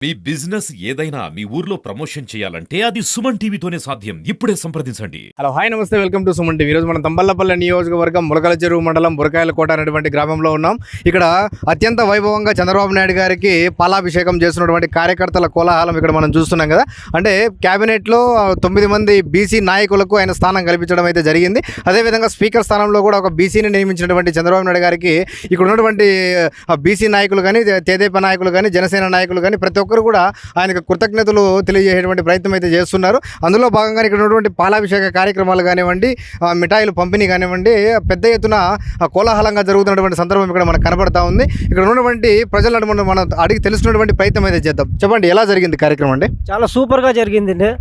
మీ business ఏదైనా మీ ఊర్లో promotion చేయాలంటే అది సుమన్ టీవీతోనే సాధ్యం. ఇప్పుడే సంప్రదించండి. హలో హాయ్ నమస్తే, వెల్కమ్ టు సుమన్ టీవీ. ఈరోజు మనం తంబళ్లపల్లి నియోజకవర్గం ములకల చెరువు మండలం బురకాయల కోట అనేటువంటి గ్రామంలో ఉన్నాం. ఇక్కడ అత్యంత వైభవంగా చంద్రబాబు నాయుడు గారికి పాలాభిషేకం చేస్తున్నటువంటి కార్యకర్తల కోలాహలం ఇక్కడ మనం చూస్తున్నాం కదా. అంటే క్యాబినెట్లో 9 మంది బీసీ నాయకులకు ఆయన స్థానం కల్పించడం అయితే జరిగింది. అదేవిధంగా స్పీకర్ స్థానంలో కూడా ఒక బీసీని నియమించినటువంటి చంద్రబాబు నాయుడు గారికి ఇక్కడ ఉన్నటువంటి బీసీ నాయకులు కానీ, తెదేపా నాయకులు కానీ, జనసేన నాయకులు కానీ ప్రతి ఒక్కరు కూడా ఆయనకు కృతజ్ఞతలు తెలియజేసేటువంటి ప్రయత్నం అయితే చేస్తున్నారు. అందులో భాగంగా ఇక్కడ ఉన్నటువంటి పాలాభిషేక కార్యక్రమాలు కానివ్వండి, మిఠాయిలు పంపిణీ కానివ్వండి, పెద్ద ఎత్తున కోలాహలంగా జరుగుతున్నటువంటి సందర్భం ఇక్కడ మనకు కనబడతా ఉంది. ఇక్కడ ఉన్నటువంటి ప్రజలను మనం అడిగి తెలుసుకున్నటువంటి ప్రయత్నం అయితే చేద్దాం. చెప్పండి, ఎలా జరిగింది కార్యక్రమం అండి? చాలా సూపర్గా జరిగిందండి.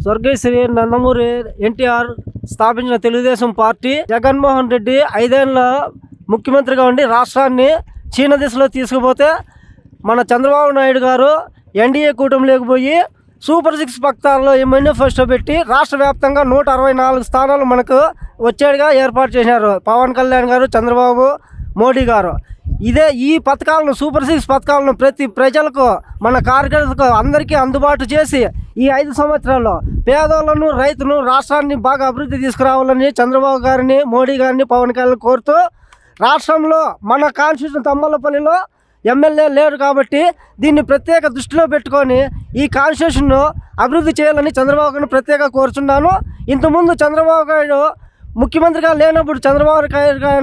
స్వర్గీయ శ్రీ నందమూరి ఎన్టీఆర్ స్థాపించిన తెలుగుదేశం పార్టీ జగన్మోహన్ రెడ్డి 5 ఏళ్ళ ముఖ్యమంత్రిగా ఉండి రాష్ట్రాన్ని చీన దిశలో తీసుకుపోతే మన చంద్రబాబు నాయుడు గారు ఎన్డీఏ కూటమి లేకపోయి సూపర్ 6 పథకాల్లో మేనిఫెస్టో పెట్టి రాష్ట్ర వ్యాప్తంగా 164 స్థానాలు మనకు వచ్చేట్టుగా ఏర్పాటు చేశారు పవన్ కళ్యాణ్ గారు, చంద్రబాబు, మోడీ గారు. ఈ పథకాలను సూపర్ 6 పథకాలను ప్రతి ప్రజలకు, మన కార్యకర్తలకు అందరికీ అందుబాటు చేసి ఈ 5 సంవత్సరాల్లో పేదోళ్లను, రైతులను, రాష్ట్రాన్ని బాగా అభివృద్ధి తీసుకురావాలని చంద్రబాబు గారిని, మోడీ గారిని, పవన్ కళ్యాణ్ కోరుతూ రాష్ట్రంలో మన కాన్స్టిట్యూషన్ తంబళ్లపల్లిలో ఎమ్మెల్యే లేడు కాబట్టి దీన్ని ప్రత్యేక దృష్టిలో పెట్టుకొని ఈ కాన్స్టిట్యూషన్ను అభివృద్ధి చేయాలని చంద్రబాబు గారిని ప్రత్యేకంగా కోరుచున్నాను. ఇంతకుముందు చంద్రబాబు గారు ముఖ్యమంత్రిగా లేనప్పుడు చంద్రబాబు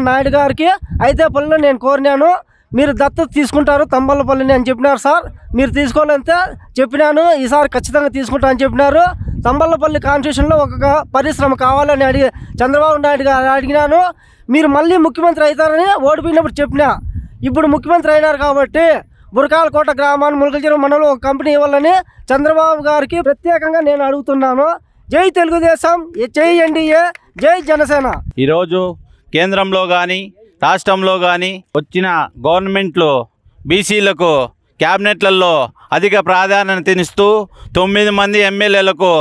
నాయుడు గారికి అయితే పల్లెలో నేను కోరినాను, మీరు దత్తత తీసుకుంటారు తంబళ్లపల్లిని అని చెప్పినారు సార్. మీరు తీసుకోవాలంటే చెప్పినాను, ఈసారి ఖచ్చితంగా తీసుకుంటా అని చెప్పినారు. తంబళ్లపల్లి కాన్స్టిట్యూషన్లో ఒక పరిశ్రమ కావాలని చంద్రబాబు నాయుడు గారు అడిగినాను. మీరు మళ్ళీ ముఖ్యమంత్రి అవుతారని ఓడిపోయినప్పుడు చెప్పినా, ఇప్పుడు ముఖ్యమంత్రి అయినారు కాబట్టి బురకాయల కోట గ్రామాన్ని ములకల చెరువు మండలం ఒక కంపెనీ ఇవ్వాలని చంద్రబాబు గారికి ప్రత్యేకంగా నేను అడుగుతున్నాను. జై తెలుగుదేశం, జై ఎన్డీఏ, జై జనసేన. ఈరోజు కేంద్రంలో కానీ రాష్ట్రంలో కానీ వచ్చిన గవర్నమెంట్లు బీసీలకు క్యాబినెట్లలో అధిక ప్రాధాన్యతనిస్తూ 9 మంది ఎమ్మెల్యేలకు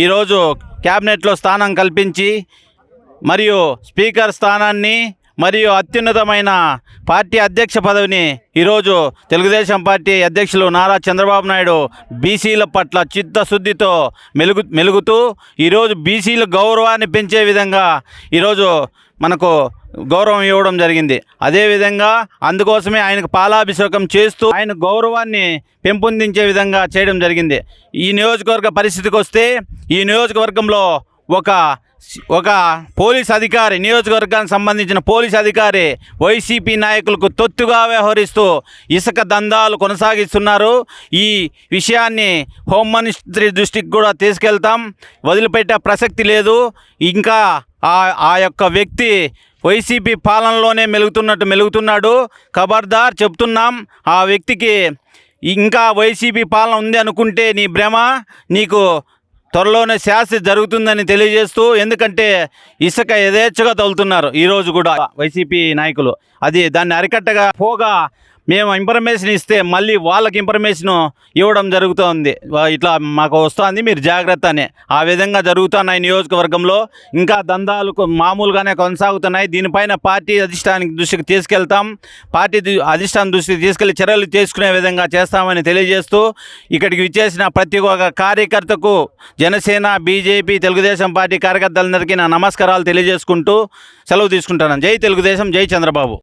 ఈరోజు క్యాబినెట్లో స్థానం కల్పించి మరియు స్పీకర్ స్థానాన్ని మరియు అత్యున్నతమైన పార్టీ అధ్యక్ష పదవిని ఈరోజు తెలుగుదేశం పార్టీ అధ్యక్షులు నారా చంద్రబాబు నాయుడు బీసీల పట్ల చిత్తశుద్ధితో మెలుగుతూ ఈరోజు బీసీల గౌరవాన్ని పెంచే విధంగా ఈరోజు మనకు గౌరవం ఇవ్వడం జరిగింది. అదేవిధంగా అందుకోసమే ఆయనకు పాలాభిషేకం చేస్తూ ఆయన గౌరవాన్ని పెంపొందించే విధంగా చేయడం జరిగింది. ఈ నియోజకవర్గ పరిస్థితికి వస్తే ఈ నియోజకవర్గంలో ఒక పోలీస్ అధికారి, నియోజకవర్గానికి సంబంధించిన పోలీస్ అధికారి వైసీపీ నాయకులకు తొత్తుగా వ్యవహరిస్తూ ఇసుక దందాలు కొనసాగిస్తున్నారు. ఈ విషయాన్ని హోంమంత్రి దృష్టికి కూడా తీసుకెళ్తాం, వదిలిపెట్టే ప్రసక్తి లేదు. ఇంకా ఆ యొక్క వ్యక్తి వైసీపీ పాలనలోనే మెలుగుతున్నాడు. ఖబర్దార్ చెప్తున్నాం, ఆ వ్యక్తికి ఇంకా వైసీపీ పాలన ఉంది అనుకుంటే నీ భ్రమ, నీకు త్వరలోనే శాస్తి జరుగుతుందని తెలియజేస్తూ, ఎందుకంటే ఇసుక యథేచ్ఛగా తగులుతున్నారు ఈరోజు కూడా వైసీపీ నాయకులు. దాన్ని అరికట్టగా పోగా మేము ఇన్ఫర్మేషన్ ఇస్తే మళ్ళీ వాళ్ళకి ఇన్ఫర్మేషన్ ఇవ్వడం జరుగుతుంది. ఇట్లా మాకు వస్తుంది, మీరు జాగ్రత్త అని. ఆ విధంగా జరుగుతున్నాయి నియోజకవర్గంలో. ఇంకా దందాలు మామూలుగానే కొనసాగుతున్నాయి. దీనిపైన పార్టీ అధిష్టానానికి దృష్టికి తీసుకెళ్తాం, పార్టీ అధిష్టానం దృష్టికి తీసుకెళ్లి చర్యలు తీసుకునే విధంగా చేస్తామని తెలియజేస్తూ, ఇక్కడికి విచ్చేసిన ప్రతి ఒక్క కార్యకర్తకు జనసేన, బీజేపీ, తెలుగుదేశం పార్టీ కార్యకర్తలందరికీ నా నమస్కారాలు తెలియజేసుకుంటూ సెలవు తీసుకుంటాను. జై తెలుగుదేశం, జై చంద్రబాబు.